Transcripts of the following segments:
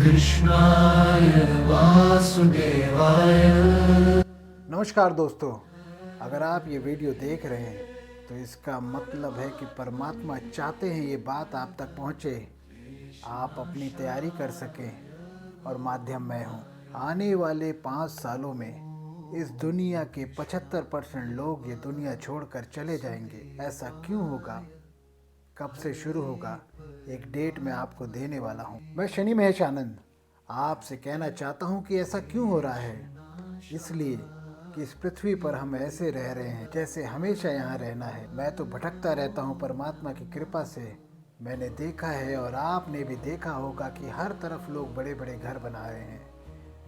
कृष्णाय वासुदेवाय। नमस्कार दोस्तों, अगर आप ये वीडियो देख रहे हैं तो इसका मतलब है कि परमात्मा चाहते हैं ये बात आप तक पहुँचे, आप अपनी तैयारी कर सकें और माध्यम मैं हूँ। आने वाले 5 सालों में इस दुनिया के 75% लोग ये दुनिया छोड़कर चले जाएंगे। ऐसा क्यों होगा, कब से शुरू होगा, एक डेट मैं आपको देने वाला हूँ। मैं शनि महेश आनंद आपसे कहना चाहता हूँ कि ऐसा क्यों हो रहा है। इसलिए कि इस पृथ्वी पर हम ऐसे रह रहे हैं जैसे हमेशा यहाँ रहना है। मैं तो भटकता रहता हूँ, परमात्मा की कृपा से मैंने देखा है और आपने भी देखा होगा कि हर तरफ लोग बड़े बड़े घर बना रहे हैं,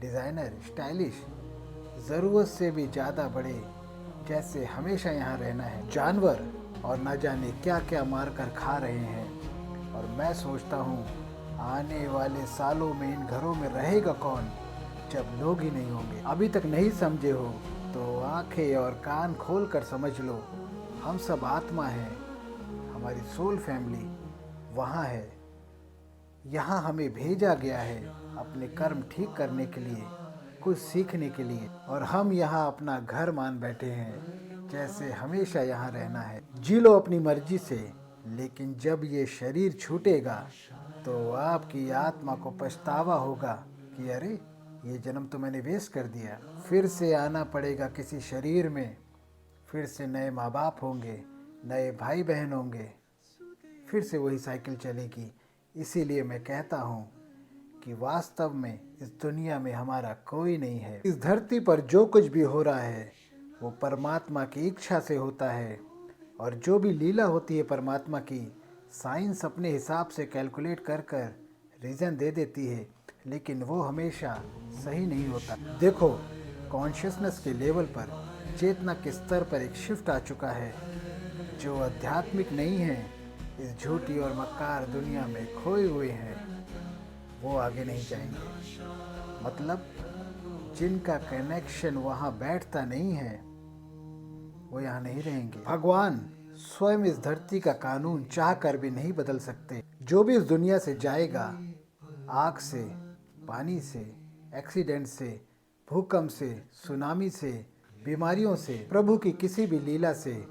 डिज़ाइनर, स्टाइलिश, ज़रूरत से भी ज़्यादा बड़े, जैसे हमेशा यहाँ रहना है। जानवर और न जाने क्या क्या मार कर खा रहे हैं। और मैं सोचता हूँ आने वाले सालों में इन घरों में रहेगा कौन जब लोग ही नहीं होंगे। अभी तक नहीं समझे हो तो आंखें और कान खोल कर समझ लो। हम सब आत्मा हैं, हमारी सोल फैमिली वहाँ है। यहाँ हमें भेजा गया है अपने कर्म ठीक करने के लिए, कुछ सीखने के लिए, और हम यहाँ अपना घर मान बैठे हैं जैसे हमेशा यहाँ रहना है। जी लो अपनी मर्जी से, लेकिन जब ये शरीर छूटेगा तो आपकी आत्मा को पछतावा होगा कि अरे ये जन्म तो मैंने वेस्ट कर दिया। फिर से आना पड़ेगा किसी शरीर में, फिर से नए माँ बाप होंगे, नए भाई बहन होंगे, फिर से वही साइकिल चलेगी। इसीलिए मैं कहता हूँ कि वास्तव में इस दुनिया में हमारा कोई नहीं है। इस धरती पर जो कुछ भी हो रहा है वो परमात्मा की इच्छा से होता है, और जो भी लीला होती है परमात्मा की, साइंस अपने हिसाब से कैलकुलेट कर कर रीज़न दे देती है, लेकिन वो हमेशा सही नहीं होता। देखो, कॉन्शियसनेस के लेवल पर, चेतना के स्तर पर एक शिफ्ट आ चुका है। जो आध्यात्मिक नहीं है, इस झूठी और मक्कार दुनिया में खोए हुए हैं, वो आगे नहीं जाएंगे। मतलब जिनका कनेक्शन वहाँ बैठता नहीं है वो यहाँ नहीं रहेंगे। भगवान स्वयं इस धरती का कानून चाह कर भी नहीं बदल सकते। जो भी इस दुनिया से जाएगा, आग से, पानी से, एक्सीडेंट से, भूकंप से, सुनामी से, बीमारियों से, प्रभु की किसी भी लीला से,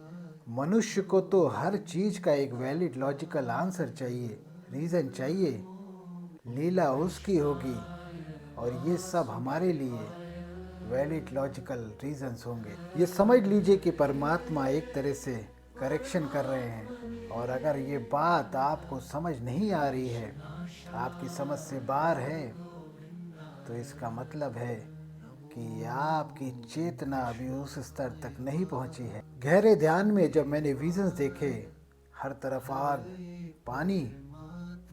मनुष्य को तो हर चीज का एक वैलिड लॉजिकल आंसर चाहिए, रीजन चाहिए। लीला उसकी होगी और ये सब हमारे लिए वैलिड लॉजिकल रीजंस होंगे। ये समझ लीजिए कि परमात्मा एक तरह से करेक्शन कर रहे हैं। और अगर ये बात आपको समझ नहीं आ रही है, आपकी समझ से बाहर है, तो इसका मतलब है कि आपकी चेतना अभी उस स्तर तक नहीं पहुंची है। गहरे ध्यान में जब मैंने विजन्स देखे, हर तरफ आग, पानी,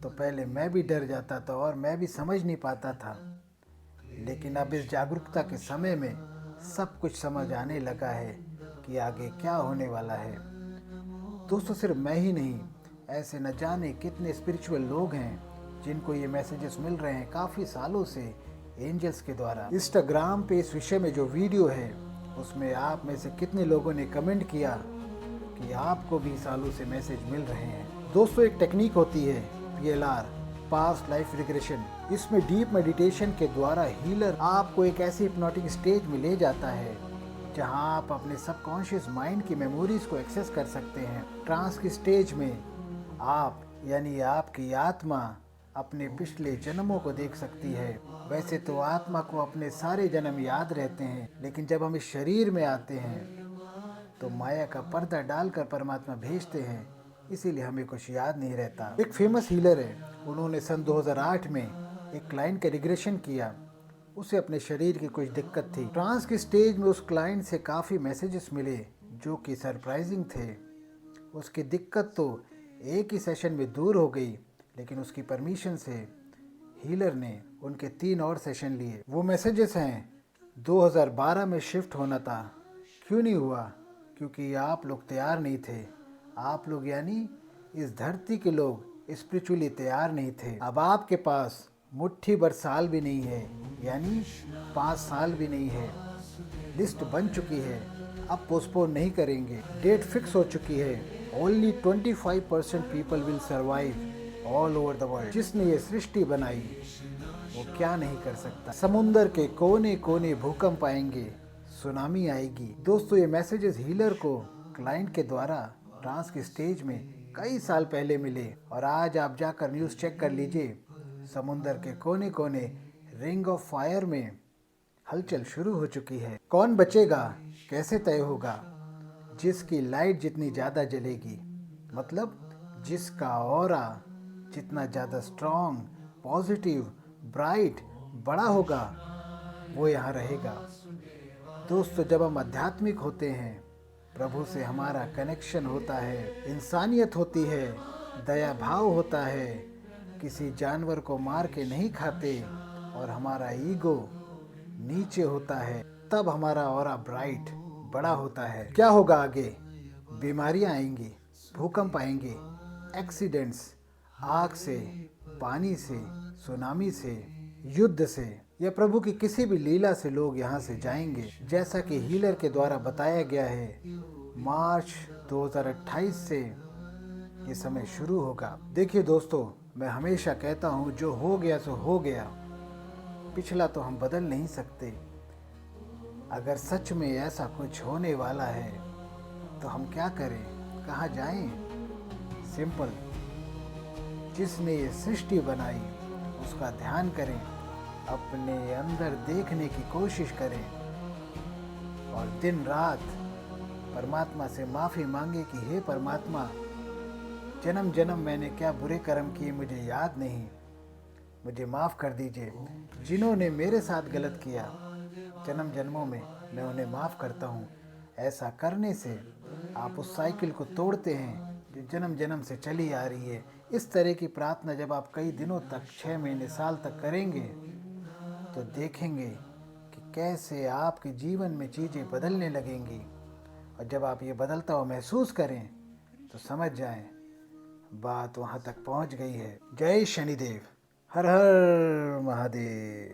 तो पहले मैं भी डर जाता था और मैं भी समझ नहीं पाता था। लेकिन अब इस जागरूकता के समय में सब कुछ समझ आने लगा है कि आगे क्या होने वाला है। दोस्तों, सिर्फ मैं ही नहीं, ऐसे न जाने कितने स्पिरिचुअल लोग हैं जिनको ये मैसेजेस मिल रहे हैं काफ़ी सालों से एंजल्स के द्वारा। इंस्टाग्राम पे इस विषय में जो वीडियो है उसमें आप में से कितने लोगों ने कमेंट किया कि आपको भी सालों से मैसेज मिल रहे हैं। दोस्तों, एक टेक्निक होती है PLR, पास्ट लाइफ रिग्रेशन। इसमें डीप मेडिटेशन के द्वारा हीलर आपको एक ऐसी हिप्नोटिक स्टेज में ले जाता है जहां आप अपने सबकॉन्शियस माइंड की मेमोरीज को एक्सेस कर सकते हैं। ट्रांस की स्टेज में आप यानी आपकी आत्मा अपने पिछले जन्मों को देख सकती है। वैसे तो आत्मा को अपने सारे जन्म याद रहते हैं, लेकिन जब हम इस शरीर में आते हैं तो माया का पर्दा डालकर परमात्मा भेजते हैं, इसीलिए हमें कुछ याद नहीं रहता। एक फेमस हीलर है, उन्होंने सन 2008 में एक क्लाइंट का रिग्रेशन किया। उसे अपने शरीर की कुछ दिक्कत थी। ट्रांस की स्टेज में उस क्लाइंट से काफ़ी मैसेजेस मिले जो कि सरप्राइजिंग थे। उसकी दिक्कत तो एक ही सेशन में दूर हो गई, लेकिन उसकी परमिशन से हीलर ने उनके 3 और सेशन लिए। वो मैसेजेस हैं, 2012 में शिफ्ट होना था, क्यों नहीं हुआ? क्योंकि आप लोग तैयार नहीं थे। आप लोग यानी इस धरती के लोग स्पिरिचुअली तैयार नहीं थे। अब आपके पास मुट्ठी भर साल भी नहीं है, यानी 5 साल भी नहीं है। लिस्ट बन चुकी है, अब पोस्टपोन नहीं करेंगे। डेट फिक्स हो चुकी है। Only 25% people will survive all over the world. जिसने ये सृष्टि बनाई वो क्या नहीं कर सकता। समुंदर के कोने कोने भूकंप आएंगे, सुनामी आएगी। दोस्तों, ये मैसेजेस हीलर को क्लाइंट के द्वारा ट्रांस के स्टेज में कई साल पहले मिले और आज आप जाकर न्यूज़ चेक कर लीजिए, समुंदर के कोने कोने रिंग ऑफ फायर में हलचल शुरू हो चुकी है। कौन बचेगा, कैसे तय होगा? जिसकी लाइट जितनी ज़्यादा जलेगी, मतलब जिसका ऑरा जितना ज़्यादा स्ट्रॉन्ग, पॉजिटिव, ब्राइट, बड़ा होगा, वो यहाँ रहेगा। दोस्तों, जब हम आध्यात्मिक होते हैं, प्रभु से हमारा कनेक्शन होता है, इंसानियत होती है, दया भाव होता है, किसी जानवर को मार के नहीं खाते और हमारा ईगो नीचे होता है, तब हमारा ऑरा ब्राइट, बड़ा होता है। क्या होगा आगे? बीमारियां आएंगी, भूकंप आएंगे, एक्सीडेंट्स, आग से, पानी से, सुनामी से, युद्ध से या प्रभु की किसी भी लीला से लोग यहाँ से जाएंगे। जैसा कि हीलर के द्वारा बताया गया है, मार्च 2028 से ये समय शुरू होगा। देखिए दोस्तों, मैं हमेशा कहता हूँ, जो हो गया सो हो गया, पिछला तो हम बदल नहीं सकते। अगर सच में ऐसा कुछ होने वाला है तो हम क्या करें, कहाँ जाएं? सिंपल, जिसने ये सृष्टि बनाई उसका ध्यान करें, अपने अंदर देखने की कोशिश करें और दिन रात परमात्मा से माफ़ी मांगे कि हे परमात्मा, जन्म जन्म मैंने क्या बुरे कर्म किए मुझे याद नहीं, मुझे माफ़ कर दीजिए। जिन्होंने मेरे साथ गलत किया जन्म जन्मों में, मैं उन्हें माफ़ करता हूँ। ऐसा करने से आप उस साइकिल को तोड़ते हैं जो जन्म जन्म से चली आ रही है। इस तरह की प्रार्थना जब आप कई दिनों तक, 6 महीने, साल तक करेंगे तो देखेंगे कि कैसे आपके जीवन में चीज़ें बदलने लगेंगी। और जब आप ये बदलता हुआ महसूस करें तो समझ जाएं, बात वहाँ तक पहुँच गई है। जय शनिदेव, हर हर महादेव।